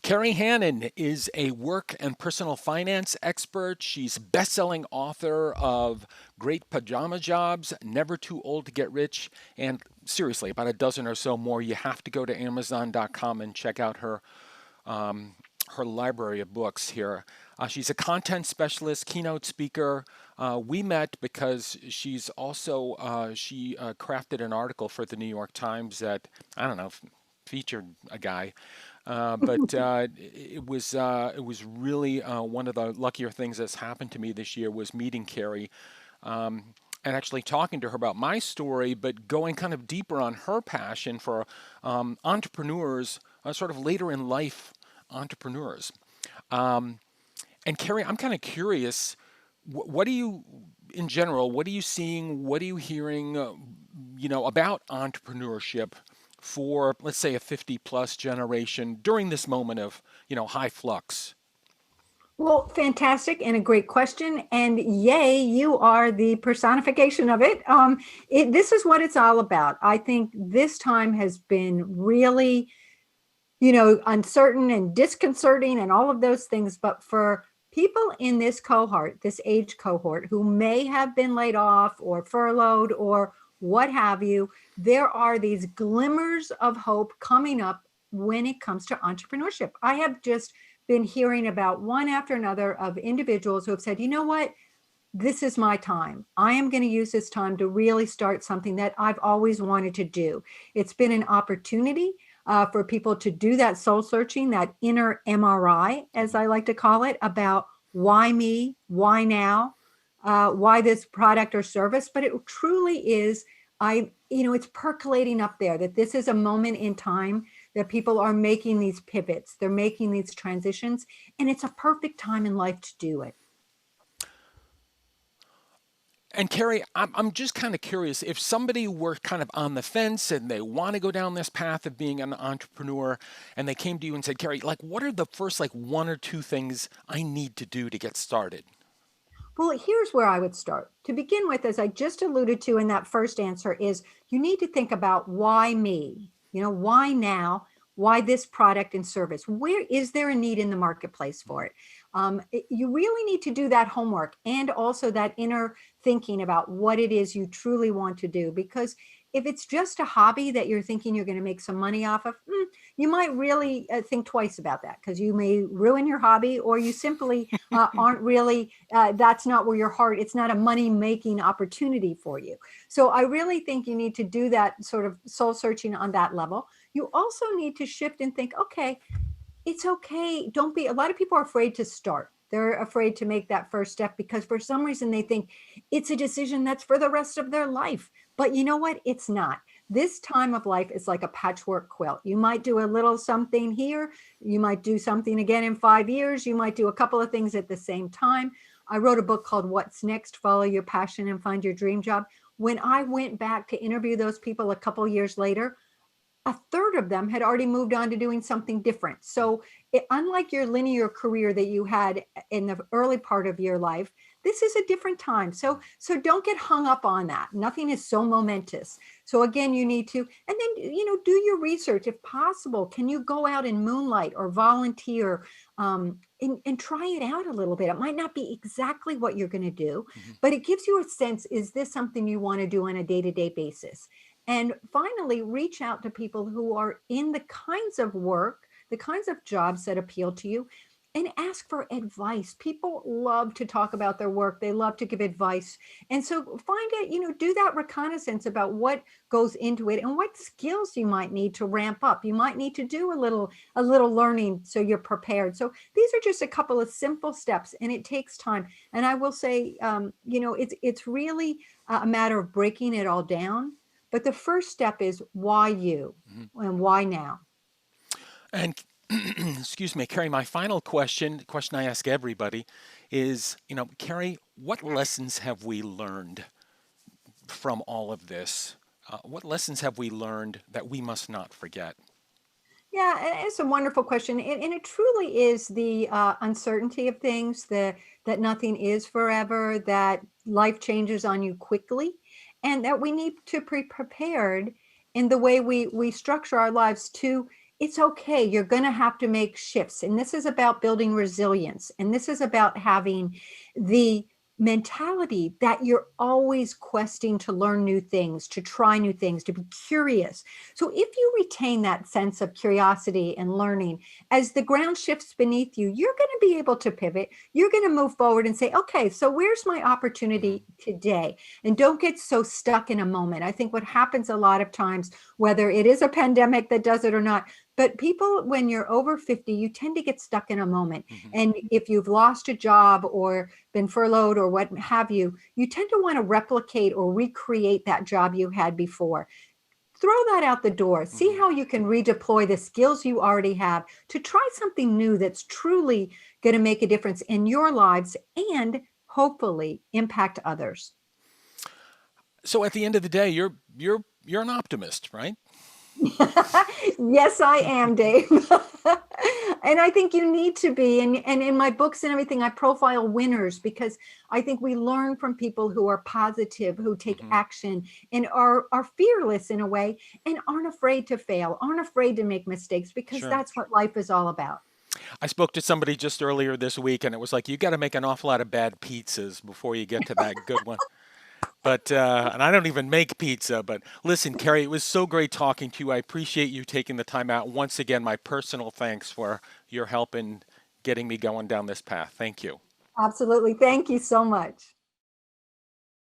Kerry Hannon is a work and personal finance expert. She's best-selling author of Great Pajama Jobs, Never Too Old to Get Rich, and seriously, about a dozen or so more. You have to go to Amazon.com and check out her library of books here. She's a content specialist, keynote speaker. We met because she crafted an article for the New York Times that I don't know featured a guy. But it was really one of the luckier things that's happened to me this year was meeting Carrie and actually talking to her about my story, but going kind of deeper on her passion for entrepreneurs, sort of later in life entrepreneurs. Um, and Carrie, I'm kind of curious, what do you, in general, what are you seeing? What are you hearing, about entrepreneurship for, let's say, a 50 plus generation during this moment of, high flux? Well, fantastic and a great question. And yay, you are the personification of it. This is what it's all about. I think this time has been really, uncertain and disconcerting and all of those things. But for people in this cohort, this age cohort, who may have been laid off or furloughed or what have you, there are these glimmers of hope coming up when it comes to entrepreneurship. I have just been hearing about one after another of individuals who have said, you know what? This is my time. I am going to use this time to really start something that I've always wanted to do. It's been an opportunity for people to do that soul searching, that inner MRI, as I like to call it, about why me, why now, why this product or service. But it truly is, it's percolating up there that this is a moment in time that people are making these pivots, they're making these transitions, and it's a perfect time in life to do it. And Carrie, I'm just kind of curious if somebody were kind of on the fence and they want to go down this path of being an entrepreneur and they came to you and said, Carrie, like, what are the first, like, one or two things I need to do to get started? Well, here's where I would start. To begin with, as I just alluded to in that first answer, is you need to think about why me? Why now? Why this product and service? Where is there a need in the marketplace for it? You really need to do that homework and also that inner thinking about what it is you truly want to do. Because if it's just a hobby that you're thinking you're going to make some money off of, you might really think twice about that because you may ruin your hobby or you simply aren't really, that's not where your heart, it's not a money making opportunity for you. So I really think you need to do that sort of soul searching on that level. You also need to shift and think, okay, it's okay. Don't be, a lot of people are afraid to start. They're afraid to make that first step because for some reason they think it's a decision that's for the rest of their life. But you know what? It's not. This time of life is like a patchwork quilt. You might do a little something here. You might do something again in 5 years. You might do a couple of things at the same time. I wrote a book called What's Next? Follow Your Passion and Find Your Dream Job. When I went back to interview those people a couple of years later, a third of them had already moved on to doing something different. So unlike your linear career that you had in the early part of your life, this is a different time. So don't get hung up on that. Nothing is so momentous. So again, you need to, and then, do your research if possible. Can you go out and moonlight or volunteer and try it out a little bit? It might not be exactly what you're going to do, Mhm. but it gives you a sense, is this something you want to do on a day-to-day basis? And finally, reach out to people who are in the kinds of work, the kinds of jobs that appeal to you, and ask for advice. People love to talk about their work. They love to give advice. And so find it, do that reconnaissance about what goes into it and what skills you might need to ramp up. You might need to do a little learning so you're prepared. So these are just a couple of simple steps and it takes time. And I will say, it's really a matter of breaking it all down. But the first step is why you Mhm. and why now? And excuse me, Carrie, my final question, the question I ask everybody is, Carrie, what lessons have we learned from all of this? What lessons have we learned that we must not forget? Yeah, and it's a wonderful question. And it truly is the uncertainty of things, that nothing is forever, that life changes on you quickly, and that we need to be prepared in the way we structure our lives to it's okay. You're going to have to make shifts. And this is about building resilience. And this is about having the mentality that you're always questing to learn new things, to try new things, to be curious. So if you retain that sense of curiosity and learning, as the ground shifts beneath you, you're going to be able to pivot. You're going to move forward and say, okay, so where's my Mhm. opportunity today? And don't get so stuck in a moment. I think what happens a lot of times, whether it is a pandemic that does it or not, but people, when you're over 50, you tend to get stuck in a moment. Mhm. And if you've lost a job or been furloughed or what have you, you tend to want to replicate or recreate that job you had before. Throw that out the door. See Mhm. how you can redeploy the skills you already have to try something new that's truly going to make a difference in your lives and hopefully impact others. So at the end of the day, you're an optimist, right? Yes, I am, Dave. And I think you need to be. And in my books and everything, I profile winners because I think we learn from people who are positive, who take Mhm. action and are fearless in a way and aren't afraid to fail, aren't afraid to make mistakes because Sure. that's what life is all about. I spoke to somebody just earlier this week, and it was like you got to make an awful lot of bad pizzas before you get to that good one. But and I don't even make pizza. But listen, Kerry, it was so great talking to you. I appreciate you taking the time out. Once again, my personal thanks for your help in getting me going down this path. Thank you. Absolutely. Thank you so much.